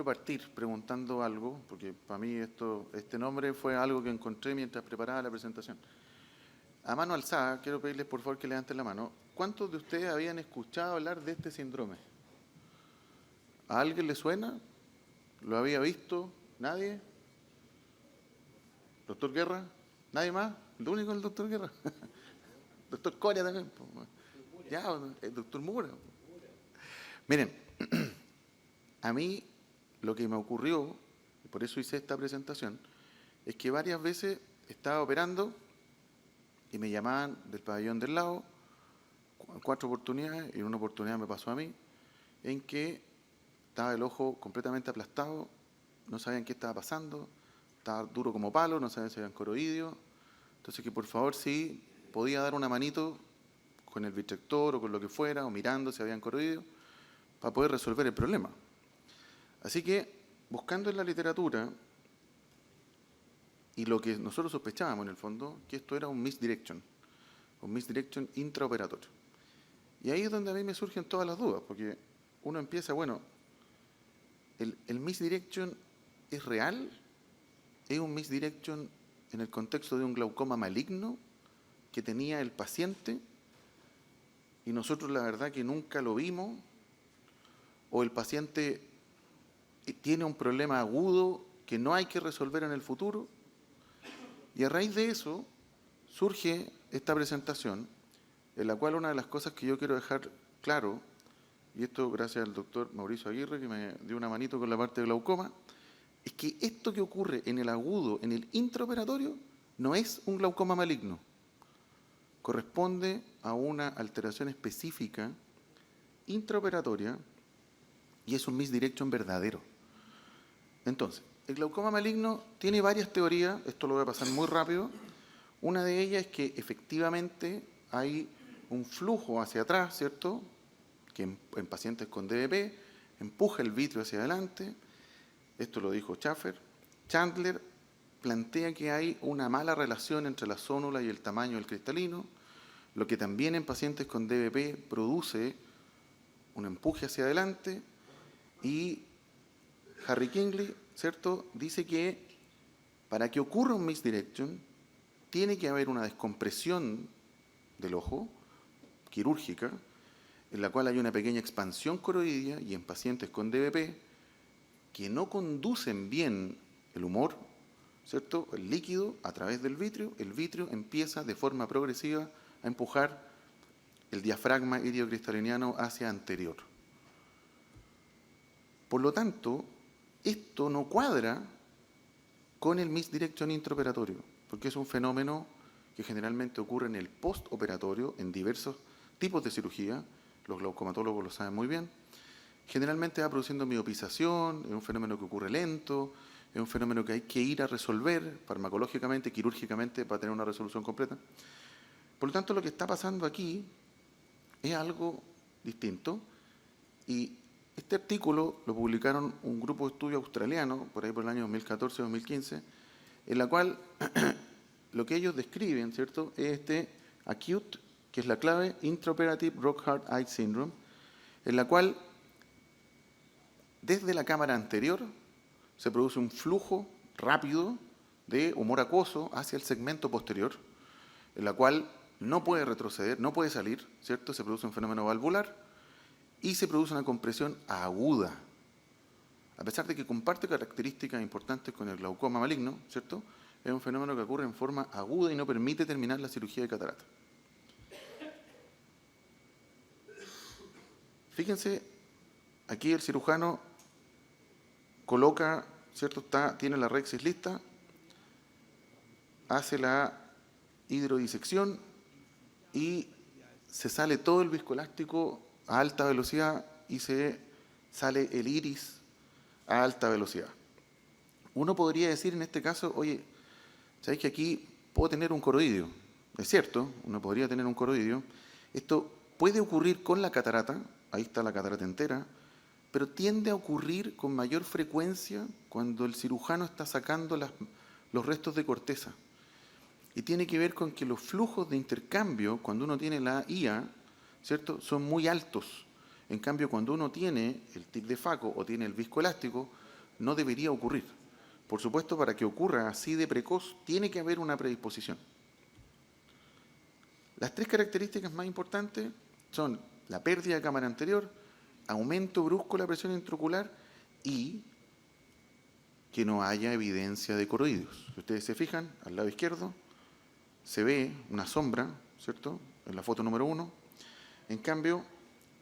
partir preguntando algo, porque para mí este nombre fue algo que encontré mientras preparaba la presentación. A mano alzada, quiero pedirles por favor que levanten la mano. ¿Cuántos de ustedes habían escuchado hablar de este síndrome? ¿A alguien le suena? ¿Lo había visto? ¿Nadie? ¿Doctor Guerra? ¿Nadie más? ¿Lo único es el doctor Guerra? ¿Doctor Coria también? Ya, el doctor Mura. Miren, a mí lo que me ocurrió, y por eso hice esta presentación, es que varias veces estaba operando y me llamaban del pabellón del lado, 4 oportunidades, y en una oportunidad me pasó a mí, en que estaba el ojo completamente aplastado, no sabían qué estaba pasando, estaba duro como palo, no sabían si habían coroidio. Entonces que por favor si podía dar una manito con el vitrector o con lo que fuera, o mirando si habían coroidio, para poder resolver el problema. Así que, buscando en la literatura, y lo que nosotros sospechábamos en el fondo, que esto era un misdirection intraoperatorio. Y ahí es donde a mí me surgen todas las dudas, porque uno empieza, bueno, ¿el misdirection es real? ¿Es un misdirection en el contexto de un glaucoma maligno que tenía el paciente y nosotros la verdad que nunca lo vimos? ¿O el paciente tiene un problema agudo que no hay que resolver en el futuro? Y a raíz de eso surge esta presentación, en la cual una de las cosas que yo quiero dejar claro, y esto gracias al doctor Mauricio Aguirre, que me dio una manito con la parte de glaucoma, es que esto que ocurre en el agudo, en el intraoperatorio, no es un glaucoma maligno. Corresponde a una alteración específica intraoperatoria y es un misdirection verdadero. Entonces, el glaucoma maligno tiene varias teorías, esto lo voy a pasar muy rápido. Una de ellas es que efectivamente hay un flujo hacia atrás, ¿cierto?, que en pacientes con DBP empuja el vitrio hacia adelante. Esto lo dijo Schaffer. Chandler plantea que hay una mala relación entre la zónula y el tamaño del cristalino, lo que también en pacientes con DBP produce un empuje hacia adelante. Y Harry Kingley, ¿cierto?, dice que para que ocurra un misdirection tiene que haber una descompresión del ojo quirúrgica, en la cual hay una pequeña expansión coroidea, y en pacientes con DBP que no conducen bien el humor, ¿cierto?, el líquido a través del vitrio, el vitrio empieza de forma progresiva a empujar el diafragma iriocristaliniano hacia anterior. Por lo tanto, esto no cuadra con el misdirection intraoperatorio, porque es un fenómeno que generalmente ocurre en el postoperatorio, en diversos tipos de cirugía, los glaucomatólogos lo saben muy bien. Generalmente va produciendo miopización, es un fenómeno que ocurre lento, es un fenómeno que hay que ir a resolver farmacológicamente, quirúrgicamente, para tener una resolución completa. Por lo tanto, lo que está pasando aquí es algo distinto, y este artículo lo publicaron un grupo de estudio australiano, por ahí por el año 2014-2015, en la cual lo que ellos describen, ¿cierto?, es este acute, que es la clave, intraoperative rock hard eye syndrome, en la cual desde la cámara anterior se produce un flujo rápido de humor acuoso hacia el segmento posterior, en la cual no puede retroceder, no puede salir, ¿cierto? Se produce un fenómeno valvular y se produce una compresión aguda. A pesar de que comparte características importantes con el glaucoma maligno, ¿cierto?, es un fenómeno que ocurre en forma aguda y no permite terminar la cirugía de catarata. Fíjense, aquí el cirujano coloca, ¿cierto?, tiene la rexis lista, hace la hidrodisección y se sale todo el viscoelástico a alta velocidad y se sale el iris a alta velocidad. Uno podría decir en este caso, oye, ¿sabéis que aquí puedo tener un coroidio? Es cierto, uno podría tener un coroidio. Esto puede ocurrir con la catarata, ahí está la catarata entera, pero tiende a ocurrir con mayor frecuencia cuando el cirujano está sacando los restos de corteza. Y tiene que ver con que los flujos de intercambio, cuando uno tiene la IA, ¿cierto?, son muy altos. En cambio, cuando uno tiene el tip de Faco o tiene el viscoelástico, no debería ocurrir. Por supuesto, para que ocurra así de precoz, tiene que haber una predisposición. Las tres características más importantes son la pérdida de cámara anterior, aumento brusco de la presión intraocular y que no haya evidencia de coroides. Si ustedes se fijan, al lado izquierdo se ve una sombra, ¿cierto?, en la foto número 1. En cambio,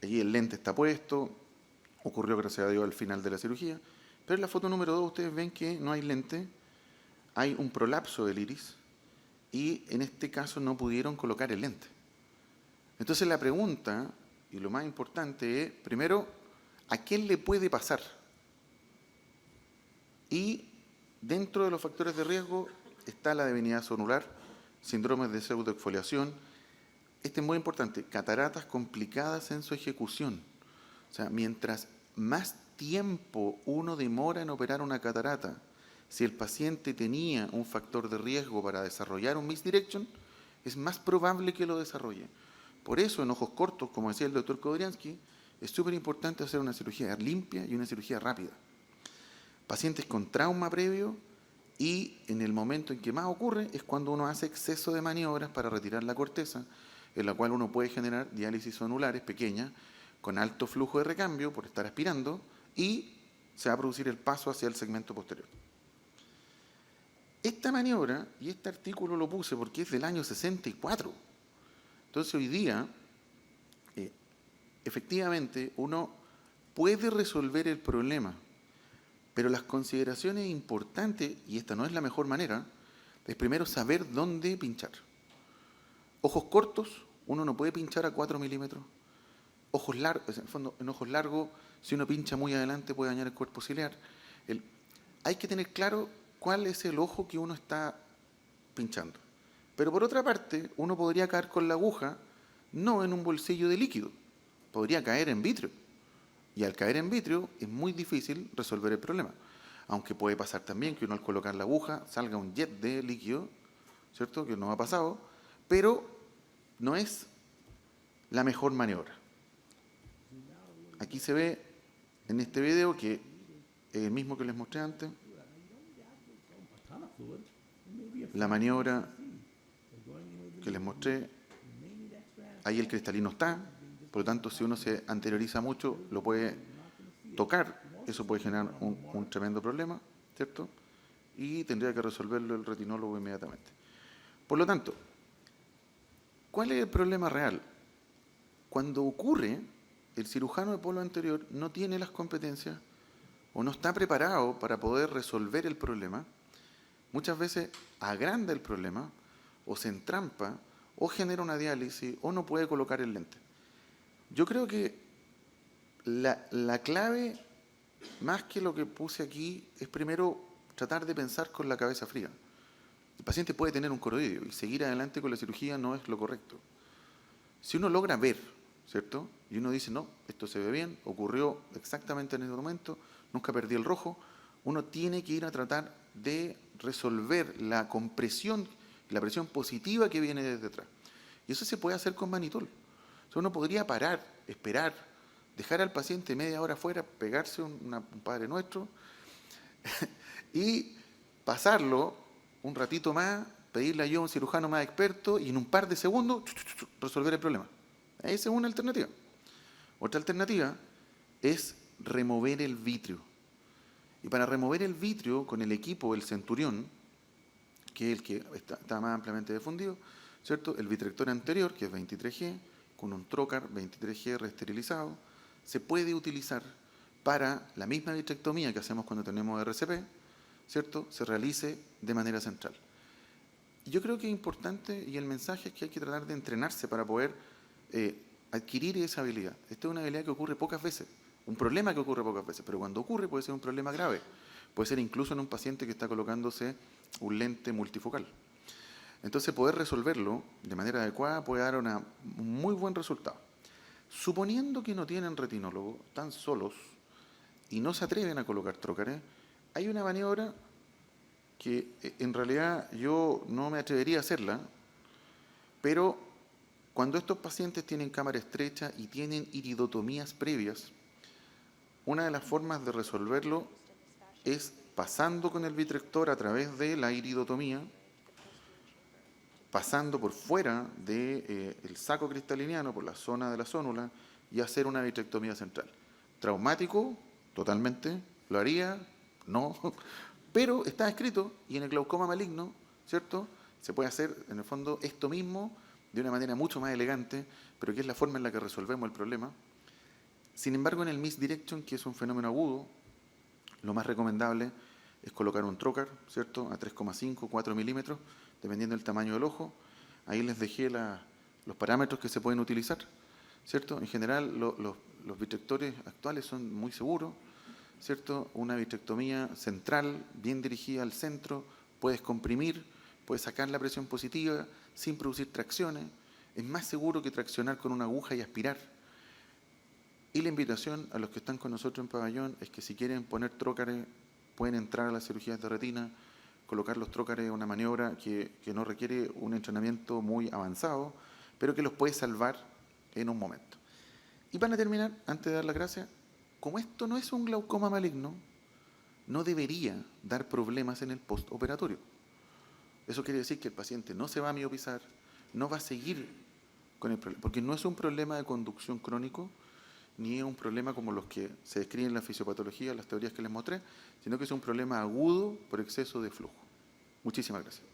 allí el lente está puesto, ocurrió gracias a Dios al final de la cirugía, pero en la foto número 2 ustedes ven que no hay lente, hay un prolapso del iris y en este caso no pudieron colocar el lente. Entonces la pregunta, y lo más importante es, primero, ¿a quién le puede pasar? Y dentro de los factores de riesgo está la debilidad sonular, síndromes de pseudoexfoliación. Este es muy importante, cataratas complicadas en su ejecución. O sea, mientras más tiempo uno demora en operar una catarata, si el paciente tenía un factor de riesgo para desarrollar un misdirection, es más probable que lo desarrolle. Por eso, en ojos cortos, como decía el doctor Kodriansky, es súper importante hacer una cirugía limpia y una cirugía rápida. Pacientes con trauma previo y en el momento en que más ocurre es cuando uno hace exceso de maniobras para retirar la corteza, en la cual uno puede generar diálisis sonulares pequeñas con alto flujo de recambio por estar aspirando y se va a producir el paso hacia el segmento posterior. Esta maniobra, y este artículo lo puse porque es del año 64, entonces hoy día, efectivamente, uno puede resolver el problema, pero las consideraciones importantes, y esta no es la mejor manera, es primero saber dónde pinchar. Ojos cortos, uno no puede pinchar a 4 milímetros. Ojos largos, en el fondo, en ojos largos, si uno pincha muy adelante puede dañar el cuerpo ciliar. Hay que tener claro cuál es el ojo que uno está pinchando. Pero por otra parte, uno podría caer con la aguja no en un bolsillo de líquido, podría caer en vítreo. Y al caer en vítreo es muy difícil resolver el problema. Aunque puede pasar también que uno al colocar la aguja salga un jet de líquido, ¿cierto?, que nos ha pasado, pero no es la mejor maniobra. Aquí se ve en este video, que es el mismo que les mostré antes, la maniobra que les mostré. Ahí el cristalino está, por lo tanto, si uno se anterioriza mucho, lo puede tocar, eso puede generar un tremendo problema, ¿cierto? Y tendría que resolverlo el retinólogo inmediatamente. Por lo tanto, ¿cuál es el problema real? Cuando ocurre, el cirujano de polo anterior no tiene las competencias o no está preparado para poder resolver el problema. Muchas veces agranda el problema o se entrampa o genera una diálisis o no puede colocar el lente. Yo creo que la clave, más que lo que puse aquí, es primero tratar de pensar con la cabeza fría. El paciente puede tener un coroidio y seguir adelante con la cirugía no es lo correcto. Si uno logra ver, ¿cierto?, y uno dice, no, esto se ve bien, ocurrió exactamente en ese momento, nunca perdí el rojo, uno tiene que ir a tratar de resolver la compresión, la presión positiva que viene desde atrás. Y eso se puede hacer con manitol. O sea, uno podría parar, esperar, dejar al paciente media hora afuera, pegarse un Padre Nuestro y pasarlo un ratito más, pedirle ayuda a un cirujano más experto y en un par de segundos resolver el problema. Esa es una alternativa. Otra alternativa es remover el vitrio. Y para remover el vitrio con el equipo, el Centurión, que es el que está más ampliamente difundido, ¿cierto?, el vitrector anterior, que es 23G, con un trocar 23G reesterilizado, se puede utilizar para la misma vitrectomía que hacemos cuando tenemos RCP, ¿cierto?, se realice de manera central. Y yo creo que es importante, y el mensaje es que hay que tratar de entrenarse para poder adquirir esa habilidad. Esta es una habilidad que ocurre pocas veces, un problema que ocurre pocas veces, pero cuando ocurre puede ser un problema grave. Puede ser incluso en un paciente que está colocándose un lente multifocal. Entonces, poder resolverlo de manera adecuada puede dar un muy buen resultado. Suponiendo que no tienen retinólogo, están solos y no se atreven a colocar trócares, hay una maniobra que en realidad yo no me atrevería a hacerla, pero cuando estos pacientes tienen cámara estrecha y tienen iridotomías previas, una de las formas de resolverlo es pasando con el vitrector a través de la iridotomía, pasando por fuera del saco cristaliniano, por la zona de la zónula, y hacer una vitrectomía central. Traumático, totalmente, lo haría, no, pero está escrito, y en el glaucoma maligno, ¿cierto? Se puede hacer, en el fondo, esto mismo de una manera mucho más elegante, pero que es la forma en la que resolvemos el problema. Sin embargo, en el misdirection, que es un fenómeno agudo, lo más recomendable es colocar un trocar, ¿cierto?, a 3,5, 4 milímetros, dependiendo del tamaño del ojo. Ahí les dejé los parámetros que se pueden utilizar, ¿cierto? En general, los vitrectores actuales son muy seguros, ¿cierto? Una vitrectomía central, bien dirigida al centro, puedes comprimir, puedes sacar la presión positiva sin producir tracciones. Es más seguro que traccionar con una aguja y aspirar. Y la invitación a los que están con nosotros en pabellón es que si quieren poner trócares, pueden entrar a las cirugías de retina. Colocar los trócares es una maniobra que no requiere un entrenamiento muy avanzado, pero que los puede salvar en un momento. Y para terminar, antes de dar las gracias, como esto no es un glaucoma maligno, no debería dar problemas en el postoperatorio. Eso quiere decir que el paciente no se va a miopizar, no va a seguir con el problema, porque no es un problema de conducción crónico, ni es un problema como los que se describen en la fisiopatología, las teorías que les mostré, sino que es un problema agudo por exceso de flujo. Muchísimas gracias.